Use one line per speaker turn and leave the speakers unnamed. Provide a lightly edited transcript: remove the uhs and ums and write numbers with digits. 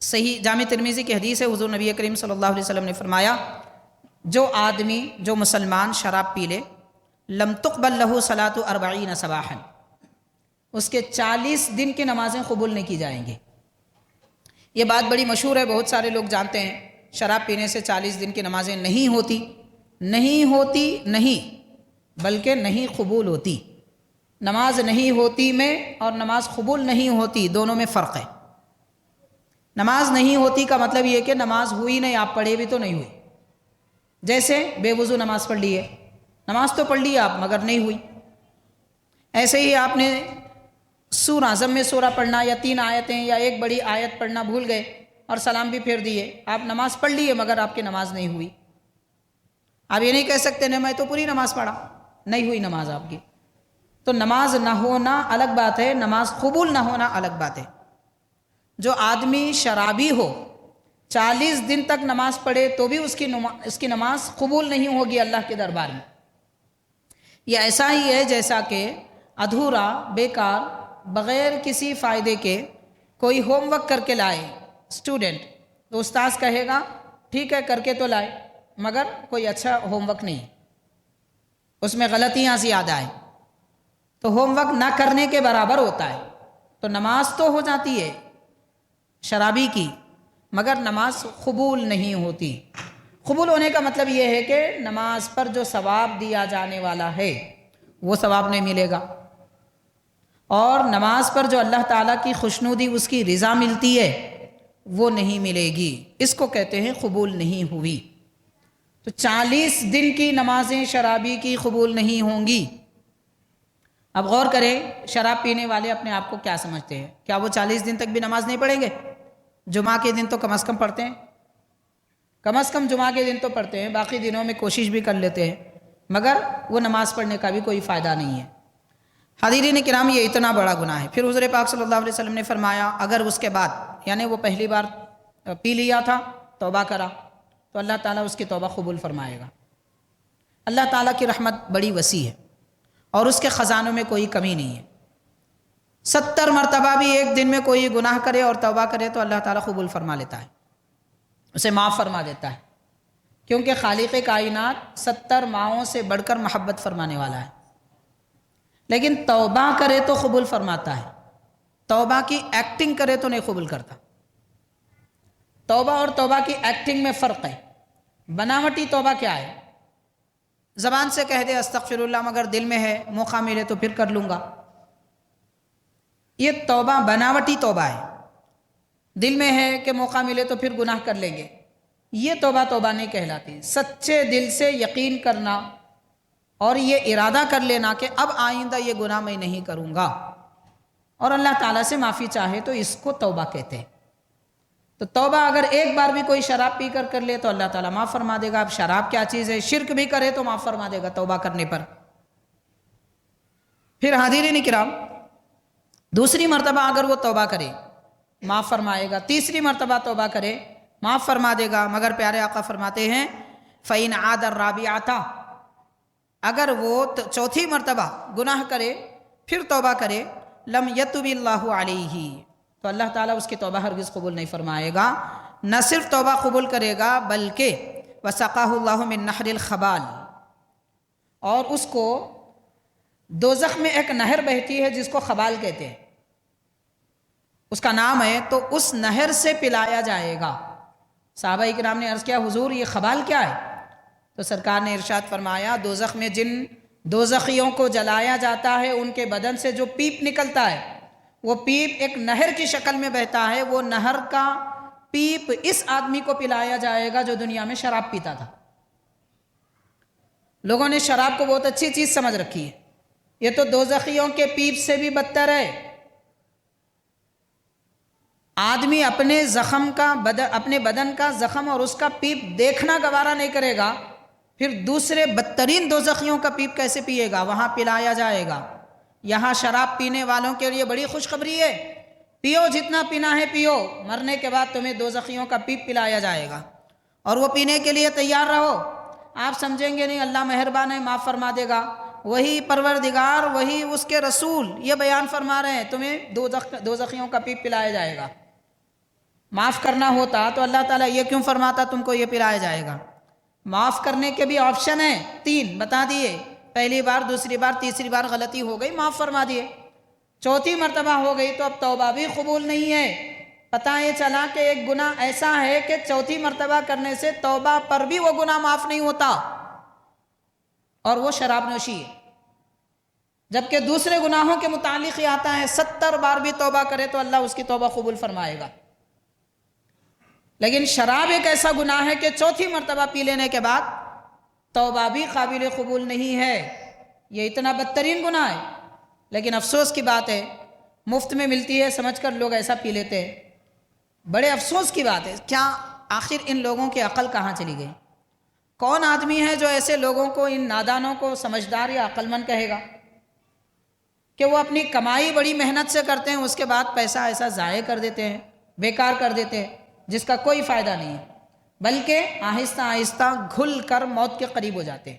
صحیح جامع ترمذی کی حدیث ہے، حضور نبی کریم صلی اللہ علیہ وسلم نے فرمایا جو آدمی جو مسلمان شراب پی لے لم تقبل لہ صلاۃ 40 صباحا، اس کے 40 دن کی نمازیں قبول نہیں کی جائیں گی۔ یہ بات بڑی مشہور ہے، بہت سارے لوگ جانتے ہیں شراب پینے سے 40 دن کی نمازیں نہیں ہوتی، نہیں بلکہ نہیں قبول ہوتی۔ نماز نہیں ہوتی میں اور نماز قبول نہیں ہوتی دونوں میں فرق ہے۔ نماز نہیں ہوتی کا مطلب یہ کہ نماز ہوئی نہیں، آپ پڑھے بھی تو نہیں ہوئی۔ جیسے بے وضو نماز پڑھ لی ہے، نماز تو پڑھ لی آپ مگر نہیں ہوئی۔ ایسے ہی آپ نے سورہ ضم سورہ پڑھنا یا 3 آیتیں یا ایک بڑی آیت پڑھنا بھول گئے اور سلام بھی پھیر دیے، آپ نماز پڑھ لیے مگر آپ کی نماز نہیں ہوئی۔ آپ یہ نہیں کہہ سکتے نہیں میں تو پوری نماز پڑھا، نہیں ہوئی نماز آپ کی۔ تو نماز نہ ہونا الگ بات ہے، نماز قبول نہ ہونا الگ بات ہے۔ جو آدمی شرابی ہو 40 دن تک نماز پڑھے تو بھی اس کی نماز قبول نہیں ہوگی اللہ کے دربار میں۔ یہ ایسا ہی ہے جیسا کہ ادھورا، بیکار، بغیر کسی فائدے کے کوئی ہوم ورک کر کے لائے اسٹوڈنٹ، تو استاذ کہے گا ٹھیک ہے کر کے تو لائے مگر کوئی اچھا ہوم ورک نہیں، اس میں غلطیاں زیادہ ہیں، تو ہوم ورک نہ کرنے کے برابر ہوتا ہے۔ تو نماز تو ہو جاتی ہے شرابی کی مگر نماز قبول نہیں ہوتی۔ قبول ہونے کا مطلب یہ ہے کہ نماز پر جو ثواب دیا جانے والا ہے وہ ثواب نہیں ملے گا، اور نماز پر جو اللہ تعالیٰ کی خوشنودی اس کی رضا ملتی ہے وہ نہیں ملے گی، اس کو کہتے ہیں قبول نہیں ہوئی۔ تو 40 دن کی نمازیں شرابی کی قبول نہیں ہوں گی۔ اب غور کریں شراب پینے والے اپنے آپ کو کیا سمجھتے ہیں؟ کیا وہ 40 دن تک بھی نماز نہیں پڑھیں گے؟ جمعہ کے دن تو کم از کم پڑھتے ہیں، کم از کم جمعہ کے دن تو پڑھتے ہیں، باقی دنوں میں کوشش بھی کر لیتے ہیں مگر وہ نماز پڑھنے کا بھی کوئی فائدہ نہیں ہے۔ حاضرین کرام یہ اتنا بڑا گناہ ہے۔ پھر حضور پاک صلی اللہ علیہ وسلم نے فرمایا اگر اس کے بعد یعنی وہ پہلی بار پی لیا تھا توبہ کرا تو اللہ تعالیٰ اس کی توبہ قبول فرمائے گا۔ اللہ تعالیٰ کی رحمت بڑی وسیع ہے اور اس کے خزانوں میں کوئی کمی نہیں ہے۔ 70 مرتبہ بھی ایک دن میں کوئی گناہ کرے اور توبہ کرے تو اللہ تعالیٰ قبول فرما لیتا ہے، اسے معاف فرما دیتا ہے، کیونکہ خالق کائنات 70 ماؤں سے بڑھ کر محبت فرمانے والا ہے۔ لیکن توبہ کرے تو قبول فرماتا ہے، توبہ کی ایکٹنگ کرے تو نہیں قبول کرتا۔ توبہ اور توبہ کی ایکٹنگ میں فرق ہے۔ بناوٹی توبہ کیا ہے؟ زبان سے کہہ دے استغفر اللہ مگر دل میں ہے موقع ملے تو پھر کر لوں گا، یہ توبہ بناوٹی توبہ ہے۔ دل میں ہے کہ موقع ملے تو پھر گناہ کر لیں گے، یہ توبہ نہیں کہلاتی۔ سچے دل سے یقین کرنا اور یہ ارادہ کر لینا کہ اب آئندہ یہ گناہ میں نہیں کروں گا اور اللہ تعالیٰ سے معافی چاہے تو اس کو توبہ کہتے ہیں۔ تو توبہ اگر ایک بار بھی کوئی شراب پی کر لے تو اللہ تعالیٰ معاف فرما دے گا۔ اب شراب کیا چیز ہے، شرک بھی کرے تو معاف فرما دے گا توبہ کرنے پر۔ پھر حاضرین کرام دوسری مرتبہ اگر وہ توبہ کرے معاف فرمائے گا، تیسری مرتبہ توبہ کرے معاف فرما دے گا، مگر پیارے آقا فرماتے ہیں فَإِنْ عَادَ الرَّابِعَةَ، اگر وہ چوتھی مرتبہ گناہ کرے پھر توبہ کرے لَمْ يَتُبِ اللَّهُ عَلَيْهِ، تو اللہ تعالیٰ اس کی توبہ ہرگز قبول نہیں فرمائے گا۔ نہ صرف توبہ قبول کرے گا بلکہ وَسَقَاهُ اللَّهُ مِن نَحْرِ الْخَبَالِ، اور اس کو دوزخ میں ایک نہر بہتی ہے جس کو خبال کہتے ہیں، اس کا نام ہے، تو اس نہر سے پلایا جائے گا۔ صحابہ اکرام نے عرض کیا حضور یہ خبال کیا ہے؟ تو سرکار نے ارشاد فرمایا دوزخ میں جن دوزخیوں کو جلایا جاتا ہے ان کے بدن سے جو پیپ نکلتا ہے وہ پیپ ایک نہر کی شکل میں بہتا ہے، وہ نہر کا پیپ اس آدمی کو پلایا جائے گا جو دنیا میں شراب پیتا تھا۔ لوگوں نے شراب کو بہت اچھی چیز سمجھ رکھی ہے، یہ تو دوزخیوں کے پیپ سے بھی بدتر ہے۔ آدمی اپنے بدن کا زخم اور اس کا پیپ دیکھنا گوارا نہیں کرے گا، پھر دوسرے بدترین دوزخیوں کا پیپ کیسے پیے گا؟ وہاں پلایا جائے گا۔ یہاں شراب پینے والوں کے لیے بڑی خوشخبری ہے، پیو جتنا پینا ہے پیو، مرنے کے بعد تمہیں دوزخیوں کا پیپ پلایا جائے گا اور وہ پینے کے لیے تیار رہو۔ آپ سمجھیں گے نہیں اللہ مہربان ہے معاف فرما دے گا، وہی پروردگار وہی اس کے رسول یہ بیان فرما رہے ہیں تمہیں دوزخیوں کا پیپ پلایا جائے گا۔ معاف کرنا ہوتا تو اللہ تعالیٰ یہ کیوں فرماتا تم کو یہ پلایا جائے گا؟ معاف کرنے کے بھی آپشن ہیں 3 بتا دیے، پہلی بار، دوسری بار، تیسری بار غلطی ہو گئی معاف فرما دیے، چوتھی مرتبہ ہو گئی تو اب توبہ بھی قبول نہیں ہے۔ پتہ یہ چلا کہ ایک گناہ ایسا ہے کہ چوتھی مرتبہ کرنے سے توبہ پر بھی وہ گناہ معاف نہیں ہوتا، اور وہ شراب نوشی ہے۔ جبکہ دوسرے گناہوں کے متعلق یہ آتا ہے 70 بار بھی توبہ کرے تو اللہ اس کی توبہ قبول فرمائے گا، لیکن شراب ایک ایسا گناہ ہے کہ چوتھی مرتبہ پی لینے کے بعد توبہ بھی قابل قبول نہیں ہے، یہ اتنا بدترین گناہ ہے۔ لیکن افسوس کی بات ہے، مفت میں ملتی ہے سمجھ کر لوگ ایسا پی لیتے ہیں، بڑے افسوس کی بات ہے۔ کیا آخر ان لوگوں کی عقل کہاں چلی گئی؟ کون آدمی ہے جو ایسے لوگوں کو، ان نادانوں کو سمجھدار یا عقل مند کہے گا کہ وہ اپنی کمائی بڑی محنت سے کرتے ہیں، اس کے بعد پیسہ ایسا ضائع کر دیتے ہیں، بیکار کر دیتے ہیں، جس کا کوئی فائدہ نہیں ہے، بلکہ آہستہ آہستہ گھل کر موت کے قریب ہو جاتے ہیں۔